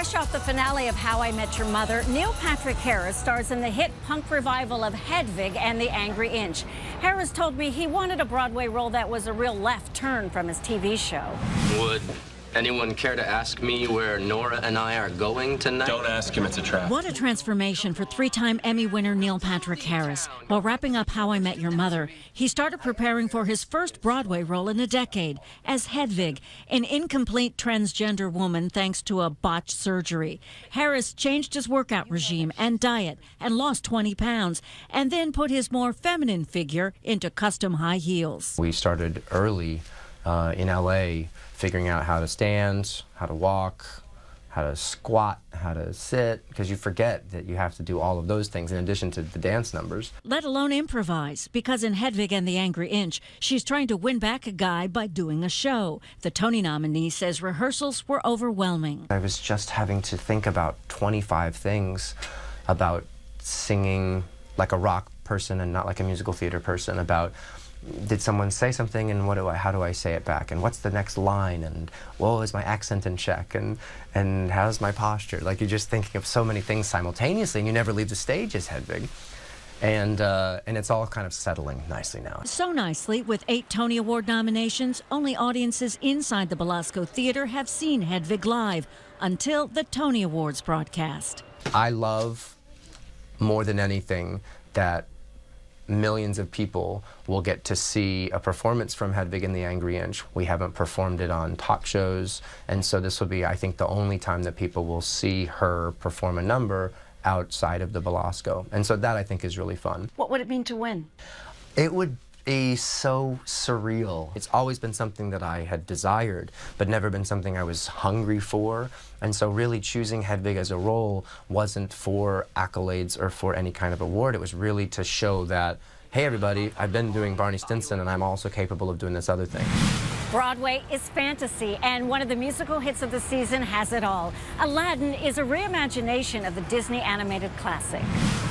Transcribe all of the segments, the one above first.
Fresh off the finale of How I Met Your Mother, Neil Patrick Harris stars in the hit punk revival of Hedwig and the Angry Inch. Harris told me he wanted a Broadway role that was a real left turn from his TV show. Would anyone care to ask me where Nora and I are going tonight? Don't ask him, it's a trap. What a transformation for three-time Emmy winner Neil Patrick Harris. While wrapping up How I Met Your Mother, he started preparing for his first Broadway role in a decade as Hedwig, an incomplete transgender woman thanks to a botched surgery. Harris changed his workout regime and diet and lost 20 pounds, and then put his more feminine figure into custom high heels. We started early in LA, figuring out how to stand, how to walk, how to squat, how to sit, because you forget that you have to do all of those things in addition to the dance numbers. Let alone improvise, because in Hedwig and the Angry Inch, she's trying to win back a guy by doing a show. The Tony nominee says rehearsals were overwhelming. I was just having to think about 25 things about singing like a rock person and not like a musical theater person, about did someone say something and how do I say it back, and what's the next line, and well, is my accent in check, and how's my posture? Like, you're just thinking of so many things simultaneously, and you never leave the stage as Hedwig. And it's all kind of settling nicely now. So nicely, with 8 Tony Award nominations, only audiences inside the Belasco Theater have seen Hedwig live until the Tony Awards broadcast. I love more than anything that millions of people will get to see a performance from Hedwig and the Angry Inch. We haven't performed it on talk shows, and so this will be, I think, the only time that people will see her perform a number outside of the Belasco. And so that, I think, is really fun. What would it mean to win? It would be so surreal. It's always been something that I had desired, but never been something I was hungry for. And so really choosing Hedwig as a role wasn't for accolades or for any kind of award. It was really to show that, hey everybody, I've been doing Barney Stinson and I'm also capable of doing this other thing. Broadway is fantasy, and one of the musical hits of the season has it all. Aladdin is a reimagination of the Disney animated classic.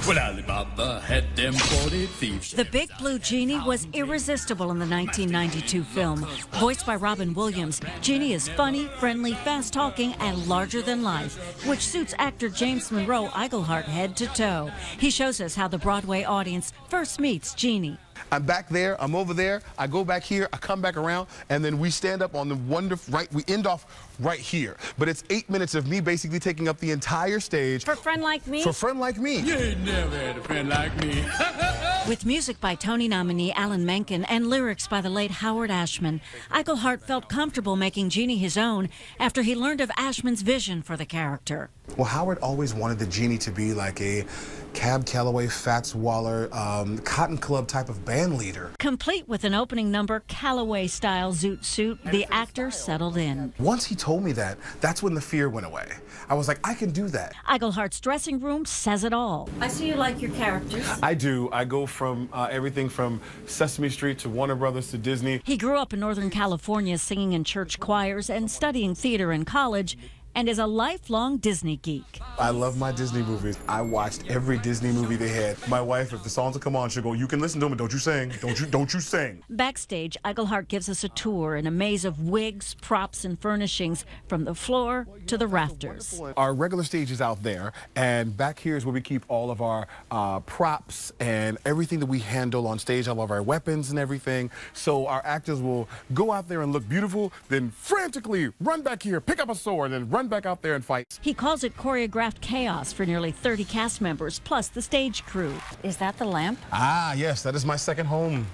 Well, Alibaba had them 40 thieves. The Big Blue Genie was irresistible in the 1992 film. Voiced by Robin Williams, Genie is funny, friendly, fast-talking, and larger than life, which suits actor James Monroe Iglehart head to toe. He shows us how the Broadway audience first meets Genie. I'm back there, I'm over there, I go back here, I come back around, and then we stand up on the we end off right here. But it's 8 minutes of me basically taking up the entire stage. For Friend Like Me? For Friend Like Me. You ain't never had a friend like me. With music by Tony nominee Alan Menken and lyrics by the late Howard Ashman, Iglehart felt comfortable making Genie his own after he learned of Ashman's vision for the character. Well, Howard always wanted the Genie to be like a Cab Calloway, Fats Waller, Cotton Club type of band leader. Complete with an opening number Calloway-style zoot suit, the actor settled in. Once he told me that, that's when the fear went away. I was like, I can do that. Iglehart's dressing room says it all. I see you like your characters. I do. I go from everything from Sesame Street to Warner Brothers to Disney. He grew up in Northern California singing in church choirs and studying theater in college, and is a lifelong Disney geek. I love my Disney movies. I watched every Disney movie they had. My wife, if the songs will come on, she'll go, you can listen to them, but don't you sing. Don't you sing. Backstage, Iglehart gives us a tour in a maze of wigs, props, and furnishings from the floor to the rafters. Our regular stage is out there, and back here is where we keep all of our props and everything that we handle on stage, all of our weapons and everything. So our actors will go out there and look beautiful, then frantically run back here, pick up a sword, and run back out there and fight. He calls it choreographed chaos for nearly 30 cast members, plus the stage crew. Is that the lamp? Ah, yes, that is my second home.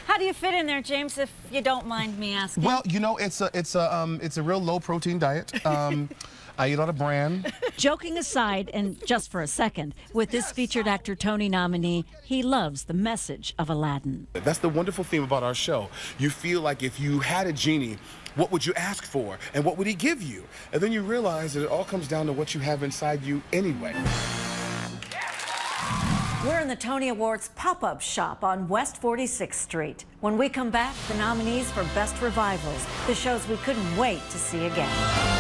How do you fit in there, James, if you don't mind me asking? Well, you know, it's a real low-protein diet. I eat a lot of bran. Joking aside, and just for a second, with this featured actor Tony nominee, he loves the message of Aladdin. That's the wonderful thing about our show. You feel like if you had a genie, what would you ask for, and what would he give you? And then you realize that it all comes down to what you have inside you anyway. We're in the Tony Awards pop-up shop on West 46th Street. When we come back, the nominees for Best Revivals, the shows we couldn't wait to see again.